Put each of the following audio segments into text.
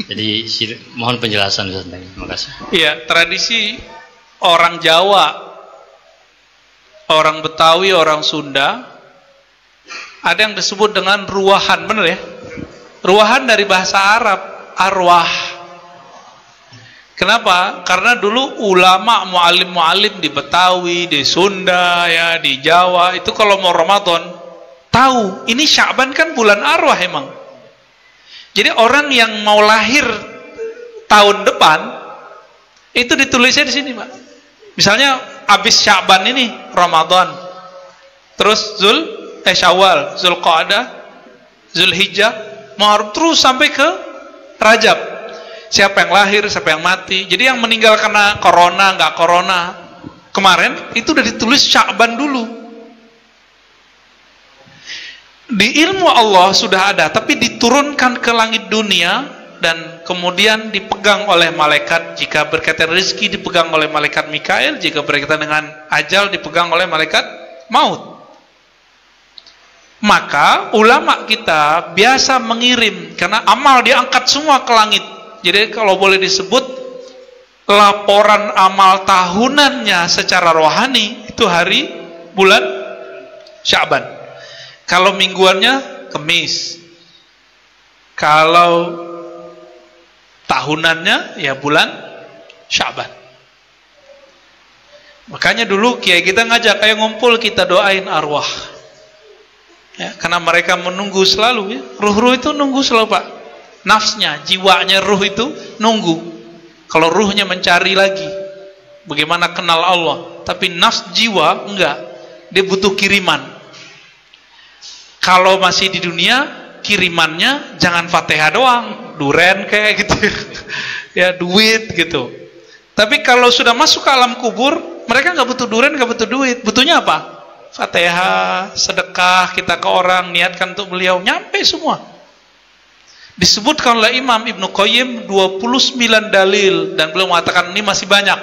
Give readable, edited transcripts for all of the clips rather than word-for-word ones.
Jadi mohon penjelasan Ustaz. Terima kasih. Iya, tradisi orang Jawa, orang Betawi, orang Sunda, ada yang disebut dengan ruwahan, benar ya? Ruwahan dari bahasa Arab, arwah. Kenapa? Karena dulu ulama muallim-muallim di Betawi, di Sunda, ya, di Jawa, itu kalau mau Ramadan, tahu, ini Sya'ban kan bulan arwah emang. Jadi orang yang mau lahir tahun depan, itu ditulisnya di sini, Pak. Misalnya habis Sya'ban ini, Ramadan, terus Syawal, Zulqa'dah, Zulhijjah, Muharram, terus sampai ke Rajab. Siapa yang lahir, siapa yang mati. Jadi yang meninggal karena corona, nggak corona kemarin, itu udah ditulis Sya'ban dulu. Di ilmu Allah sudah ada, tapi diturunkan ke langit dunia dan kemudian dipegang oleh malaikat. Jika berkaitan rezeki dipegang oleh malaikat Mikail, jika berkaitan dengan ajal dipegang oleh malaikat maut. Maka ulama kita biasa mengirim, karena amal diangkat semua ke langit. Jadi kalau boleh disebut laporan amal tahunannya secara rohani itu hari bulan Sya'ban. Kalau mingguannya Kamis. Kalau tahunannya ya bulan Sya'ban. Makanya dulu kiai kita ngajak, ayo ngumpul kita doain arwah. Ya, karena mereka menunggu selalu, ya. Ruh-ruh itu nunggu selalu, Pak. Nafsnya, jiwanya, ruh itu nunggu. Kalau ruhnya mencari lagi bagaimana kenal Allah, tapi nafs jiwa enggak, dia butuh kiriman. Kalau masih di dunia, kirimannya jangan Fatihah doang, duren kayak gitu ya, duit gitu. Tapi kalau sudah masuk ke alam kubur, mereka nggak butuh duren, nggak butuh duit. Butuhnya apa? Fatihah, sedekah kita ke orang, niatkan untuk beliau, nyampe semua. Disebutkan oleh Imam Ibnu Qayyim 29 dalil, dan beliau mengatakan ini masih banyak,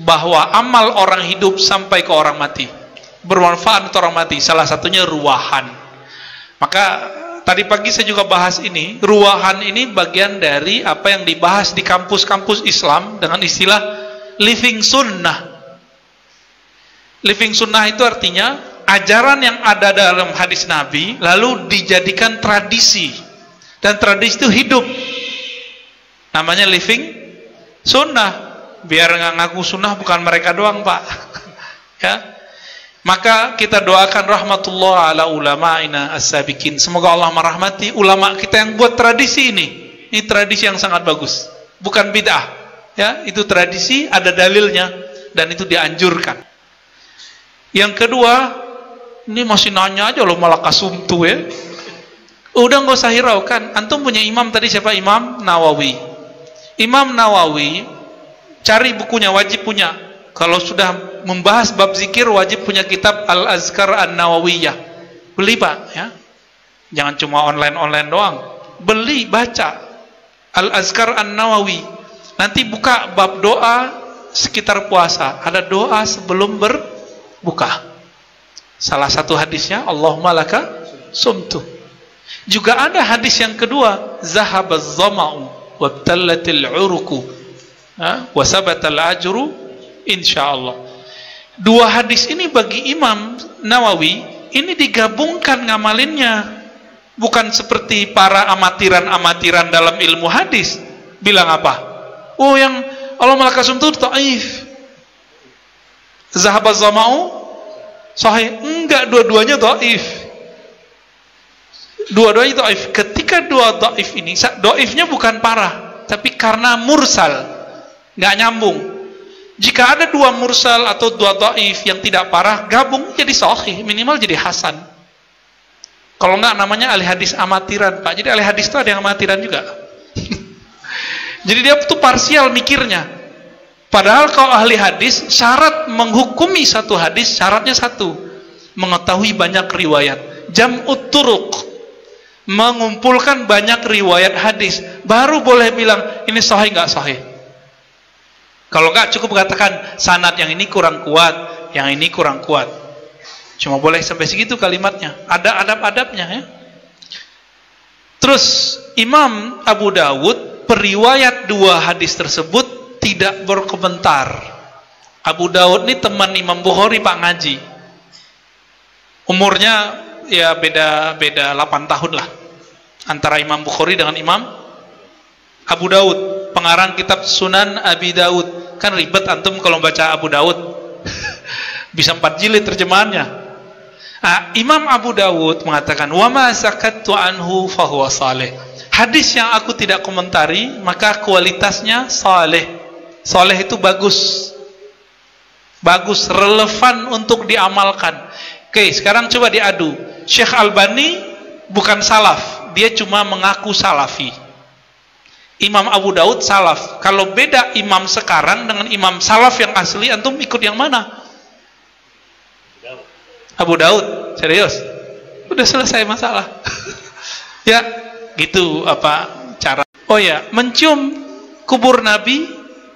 bahwa amal orang hidup sampai ke orang mati, bermanfaat untuk orang mati. Salah satunya ruwahan. Maka tadi pagi saya juga bahas ini. Ruwahan ini bagian dari apa yang dibahas di kampus-kampus Islam dengan istilah living sunnah. Living sunnah itu artinya ajaran yang ada dalam hadis Nabi lalu dijadikan tradisi. Dan tradisi itu hidup. Namanya living sunnah. Biar nggak ngaku sunnah bukan mereka doang, Pak. Ya. Maka kita doakan rahmatullah ala ulama'ina as-sabiqin. Semoga Allah merahmati ulama kita yang buat tradisi ini. Ini tradisi yang sangat bagus. Bukan bid'ah. Ya, itu tradisi, ada dalilnya dan itu dianjurkan. Yang kedua, ini masih nanya aja loh malah kasumtu ya. Udah nggak usah hiraukan. Antum punya imam tadi siapa? Imam Nawawi. Imam Nawawi, cari bukunya, wajib punya. Kalau sudah membahas bab zikir, wajib punya kitab Al-Azkar An-Nawawiyah. Beli, Pak, ya. Jangan cuma online doang. Beli, baca Al-Azkar An-Nawawi. Nanti buka bab doa sekitar puasa. Ada doa sebelum berbuka. Salah satu hadisnya, Allahumma laka sumtu. Juga ada hadis yang kedua, zahabaz zama'u wabtallatil uruku wa sabatal ajru insyaallah. Dua hadis ini bagi Imam Nawawi ini digabungkan ngamalinnya, bukan seperti para amatiran dalam ilmu hadis bilang apa? Oh, yang Allah malakasum itu dhaif, zahabaz zama'u sahih. Enggak, dua-duanya dhaif. Dua-duanya dhaif. Ketika dua dhaif ini, dhaifnya bukan parah, tapi karena mursal, nggak nyambung. Jika ada dua mursal atau dua dhaif yang tidak parah, gabung jadi sahih, minimal jadi hasan. Kalau nggak namanya ahli hadis amatiran, Pak. Jadi ahli hadis itu ada yang amatiran juga. Jadi dia tuh parsial mikirnya. Padahal kalau ahli hadis, syarat menghukumi satu hadis, syaratnya satu, mengetahui banyak riwayat. Jam'ut turuq, mengumpulkan banyak riwayat hadis, baru boleh bilang ini sahih nggak sahih. Kalau nggak, cukup katakan sanad yang ini kurang kuat, yang ini kurang kuat. Cuma boleh sampai segitu kalimatnya. Ada adab-adabnya ya. Terus Imam Abu Dawud periwayat dua hadis tersebut tidak berkomentar. Abu Dawud ini teman Imam Bukhari Pak ngaji. Umurnya ya beda 8 tahun lah antara Imam Bukhari dengan Imam Abu Dawud, pengarang kitab Sunan Abi Dawud. Kan ribet antum kalau baca Abu Dawud. Bisa 4 jilid terjemahannya. Imam Abu Dawud mengatakan, "Wa ma sakattu anhu fa huwa salih." Hadis yang aku tidak komentari, maka kualitasnya saleh. Saleh itu bagus. Bagus, relevan untuk diamalkan. Oke, sekarang coba diadu. Syekh Albani bukan salaf, dia cuma mengaku salafi. Imam Abu Dawud salaf. Kalau beda imam sekarang dengan imam salaf yang asli, antum ikut yang mana? Abu Dawud. Serius? Udah selesai masalah. Ya, gitu apa cara. Oh ya, mencium kubur Nabi,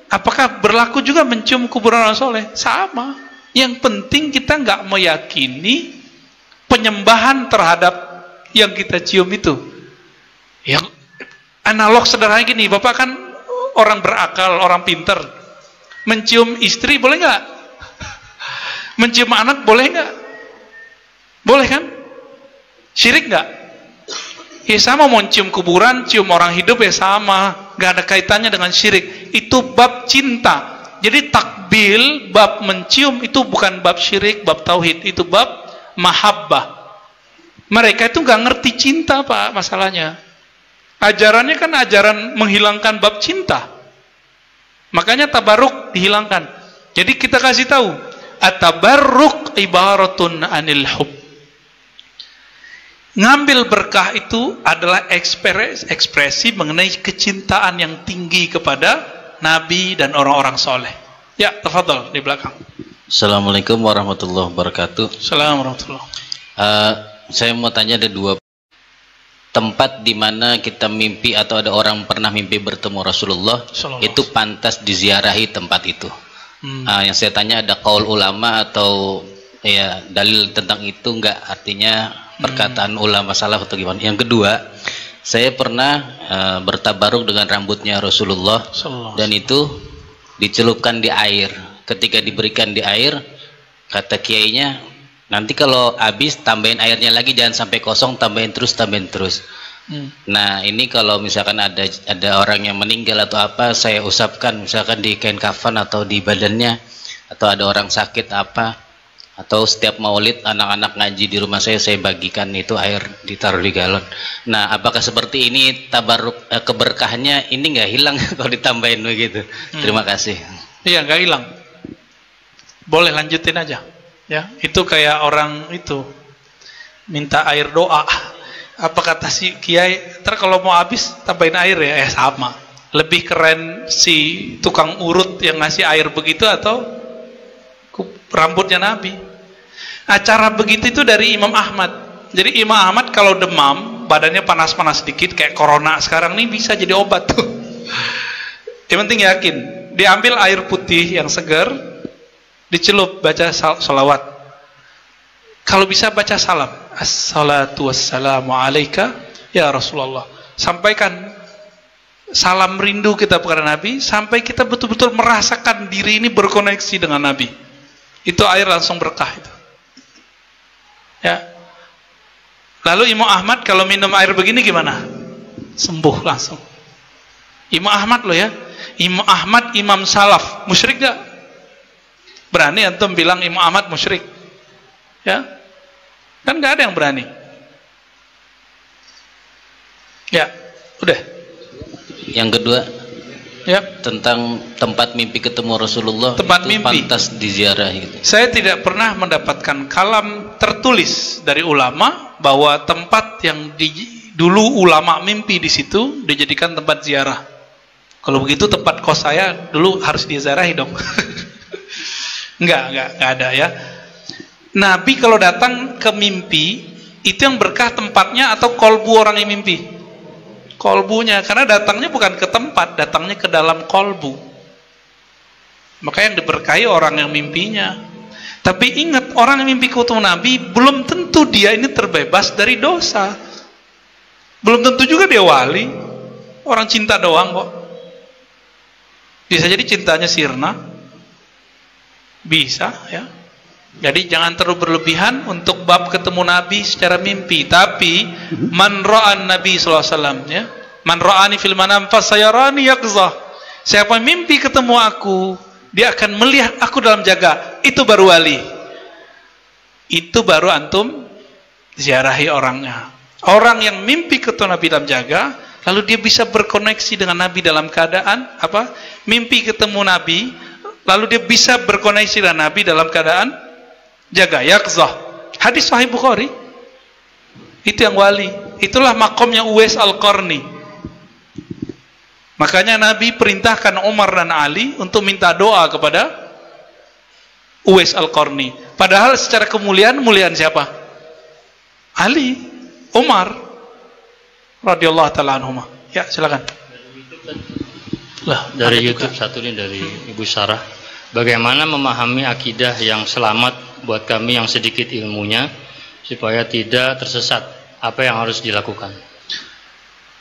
apakah berlaku juga mencium kubur orang soleh? Sama. Yang penting kita nggak meyakini penyembahan terhadap yang kita cium itu. Yang analog sederhana gini, Bapak kan orang berakal, orang pinter. Mencium istri boleh nggak? Mencium anak boleh nggak? Boleh kan? Syirik nggak? Ya sama, mau cium kuburan, cium orang hidup ya sama, nggak ada kaitannya dengan syirik. Itu bab cinta. Jadi takbil, bab mencium itu bukan bab syirik, bab tauhid, itu bab mahabbah. Mereka itu nggak ngerti cinta Pak, masalahnya. Ajarannya kan ajaran menghilangkan bab cinta. Makanya tabarruk dihilangkan. Jadi kita kasih tahu, at-tabarruk ibaratun anil hub. Ngambil berkah itu adalah ekspresi mengenai kecintaan yang tinggi kepada Nabi dan orang-orang soleh. Ya, tafadhol di belakang. Assalamualaikum warahmatullahi wabarakatuh. Assalamualaikum warahmatullahi wabarakatuh. Saya mau tanya, ada 2 tempat di mana kita mimpi atau ada orang pernah mimpi bertemu Rasulullah, itu pantas diziarahi tempat itu. Yang saya tanya, ada qaul ulama atau ya dalil tentang itu enggak, artinya perkataan ulama salaf atau gimana. Yang kedua, saya pernah bertabaruk dengan rambutnya Rasulullah dan itu dicelupkan di air. Ketika diberikan di air, kata kiainya, nanti kalau habis tambahin airnya lagi, jangan sampai kosong, tambahin terus. Nah ini kalau misalkan ada orang yang meninggal atau apa, saya usapkan misalkan di kain kafan atau di badannya, atau ada orang sakit apa, atau setiap maulid anak-anak ngaji di rumah saya bagikan itu air, ditaruh di galon. Nah apakah seperti ini tabaruk, keberkahannya ini nggak hilang kalau ditambahin begitu? Terima kasih. Iya, nggak hilang. Boleh lanjutin aja. Ya, itu kayak orang itu minta air doa. Apa kata si kiai? Ntar kalau mau habis tambahin air ya, sama. Lebih keren si tukang urut yang ngasih air begitu atau rambutnya Nabi. Acara begitu itu dari Imam Ahmad. Jadi Imam Ahmad kalau demam, badannya panas-panas sedikit kayak corona sekarang nih, bisa jadi obat tuh. Yang penting yakin. Diambil air putih yang segar, dicelup, baca salawat. Kalau bisa baca salam, assalatu wassalamu alaika ya Rasulullah. Sampaikan salam rindu kita kepada Nabi, sampai kita betul-betul merasakan diri ini berkoneksi dengan Nabi. Itu air langsung berkah itu. Ya. Lalu Imam Ahmad kalau minum air begini gimana? Sembuh langsung. Imam Ahmad loh ya. Imam Ahmad imam salaf, musyrik gak? Berani antum bilang Imam Ahmad musyrik? Ya, kan nggak ada yang berani. Ya, udah. Yang kedua, ya, tentang tempat mimpi ketemu Rasulullah, tempat itu mimpi pantas diziarahi gitu. Saya tidak pernah mendapatkan kalam tertulis dari ulama bahwa tempat yang dulu ulama mimpi di situ dijadikan tempat ziarah. Kalau begitu tempat kos saya dulu harus diziarahi dong. Enggak ada ya. Nabi kalau datang ke mimpi, itu yang berkah tempatnya atau kolbu orang yang mimpi? Kolbunya, karena datangnya bukan ke tempat, datangnya ke dalam kolbu. Maka yang diberkahi orang yang mimpinya. Tapi ingat, orang yang mimpi ketemu Nabi belum tentu dia ini terbebas dari dosa. Belum tentu juga dia wali. Orang cinta doang kok. Bisa jadi cintanya sirna. Bisa ya. Jadi jangan terlalu berlebihan untuk bab ketemu Nabi secara mimpi. Tapi man ra'an Nabi sallallahu alaihi wasallam ya. Man ra'ani fil manam fasayarani yaqzah. Siapa mimpi ketemu aku, dia akan melihat aku dalam jaga. Itu baru wali. Itu baru antum ziarahi orangnya. Orang yang mimpi ketemu Nabi dalam jaga, lalu dia bisa berkoneksi dengan Nabi dalam keadaan apa? Mimpi ketemu Nabi, lalu dia bisa berkoneksi dengan Nabi dalam keadaan jaga, yaqzah. Hadis Sahih Bukhari. Itu yang wali. Itulah makomnya Uwais Al-Qarni. Makanya Nabi perintahkan Umar dan Ali untuk minta doa kepada Uwais Al-Qarni. Padahal secara kemuliaan, muliaan siapa? Ali, Umar radhiyallahu taala anhuma. Ya, silakan. Dari YouTube satu ini dari Ibu Sarah. Bagaimana memahami akidah yang selamat buat kami yang sedikit ilmunya supaya tidak tersesat? Apa yang harus dilakukan?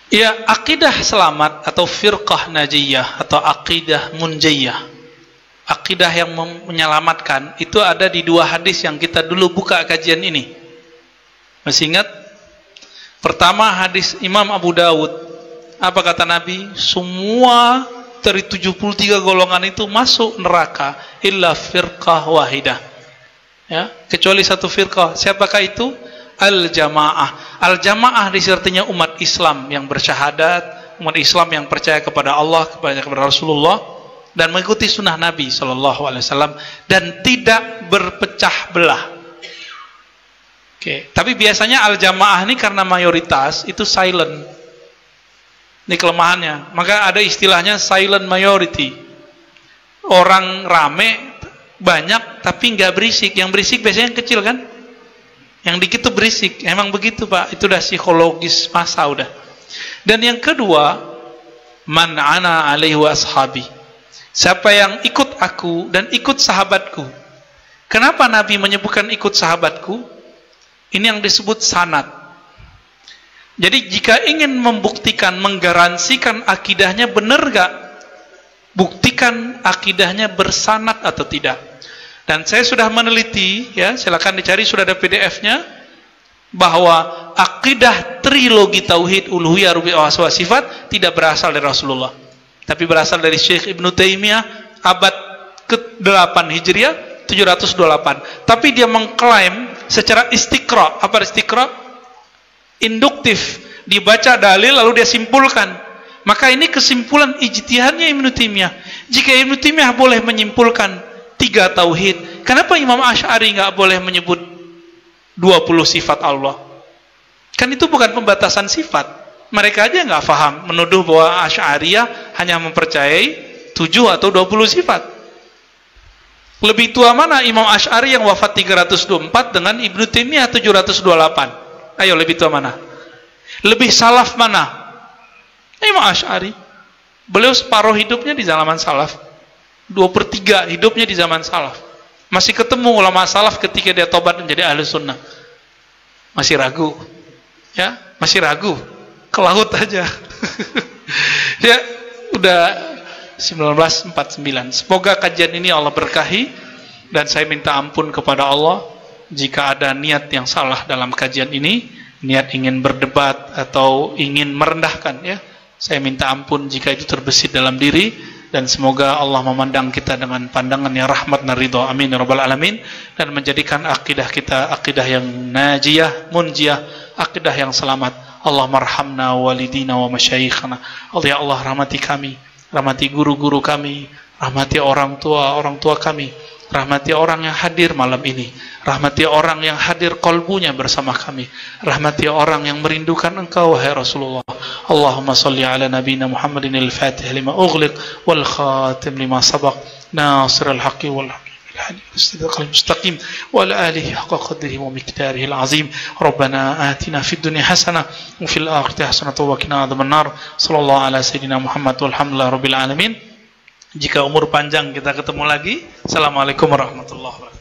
Ya, akidah selamat atau firqah najiyah atau akidah munjiyah, akidah yang menyelamatkan, itu ada di dua hadis yang kita dulu buka kajian ini. Masih ingat? Pertama hadis Imam Abu Dawud. Apa kata Nabi? Semua dari 73 golongan itu masuk neraka illa firqah wahidah. Ya, kecuali satu firqah. Siapakah itu? Al-jamaah. Al-jamaah disartinya umat Islam yang bersyahadat, umat Islam yang percaya kepada Allah, kepada Rasulullah, dan mengikuti sunnah Nabi SAW, dan tidak berpecah belah. Oke. Tapi biasanya al-jamaah ini karena mayoritas itu silent. Ini kelemahannya. Maka ada istilahnya silent majority. Orang rame banyak tapi nggak berisik. Yang berisik biasanya yang kecil kan? Yang dikit tuh berisik. Emang begitu Pak. Itu udah psikologis masa udah. Dan yang kedua, man ana alaihi wa ashabi. Siapa yang ikut aku dan ikut sahabatku. Kenapa Nabi menyebutkan ikut sahabatku? Ini yang disebut sanad. Jadi jika ingin membuktikan, menggaransikan akidahnya benar gak? Buktikan akidahnya bersanad atau tidak. Dan saya sudah meneliti, ya, silakan dicari, sudah ada PDF-nya, bahwa akidah trilogi tauhid uluhiyah rububiyah wa sifat tidak berasal dari Rasulullah, tapi berasal dari Syekh Ibnu Taimiyah abad ke-8 Hijriah 728. Tapi dia mengklaim secara istiqra. Apa istiqra? Induktif, dibaca dalil lalu dia simpulkan. Maka ini kesimpulan ijtihadnya Ibnu Taimiyah. Jika Ibnu Taimiyah boleh menyimpulkan 3 tauhid, kenapa Imam Asy'ari nggak boleh menyebut 20 sifat Allah? Kan itu bukan pembatasan sifat. Mereka aja nggak paham, menuduh bahwa Asy'ariyah hanya mempercayai 7 atau 20 sifat. Lebih tua mana Imam Asy'ari yang wafat 324 dengan Ibnu Taimiyah 728? Ayo, lebih tua mana? Lebih salaf mana? Imam Asy'ari. Beliau separuh hidupnya di zaman salaf. 2/3 hidupnya di zaman salaf. Masih ketemu ulama salaf ketika dia tobat menjadi ahli sunnah. Masih ragu. Ya, masih ragu. Ke laut aja. Ya, udah 1949. Semoga kajian ini Allah berkahi, dan saya minta ampun kepada Allah jika ada niat yang salah dalam kajian ini, niat ingin berdebat atau ingin merendahkan, ya. Saya minta ampun jika itu terbesit dalam diri, dan semoga Allah memandang kita dengan pandangan yang rahmat dan ridha. Amin ya rabbal alamin. Dan menjadikan akidah kita akidah yang najiyah, munjiyah, akidah yang selamat. Allah marhamna walidina wa masyayikhana. Allah, ya Allah, rahmati kami, rahmati guru-guru kami, rahmati orang tua kami, rahmati orang yang hadir malam ini, rahmati orang yang hadir qalbunya bersama kami, rahmati orang yang merindukan Engkau wahai Rasulullah. Allahumma salli ala nabiyina Muhammadin al-Fatih lima ughliq wal khatim lima sabaq nasirul haqqi wal mustaqim wa ala alihi haqqa qadrihi wa miqdarihi al-azim. Rabbana atina fid dunya hasanah wa fil akhirati hasanah wa qina adzabannar. Sallallahu ala sayyidina Muhammad walhamdulillahi rabbil alamin. Jika umur panjang kita ketemu lagi. Assalamualaikum warahmatullahi wabarakatuh.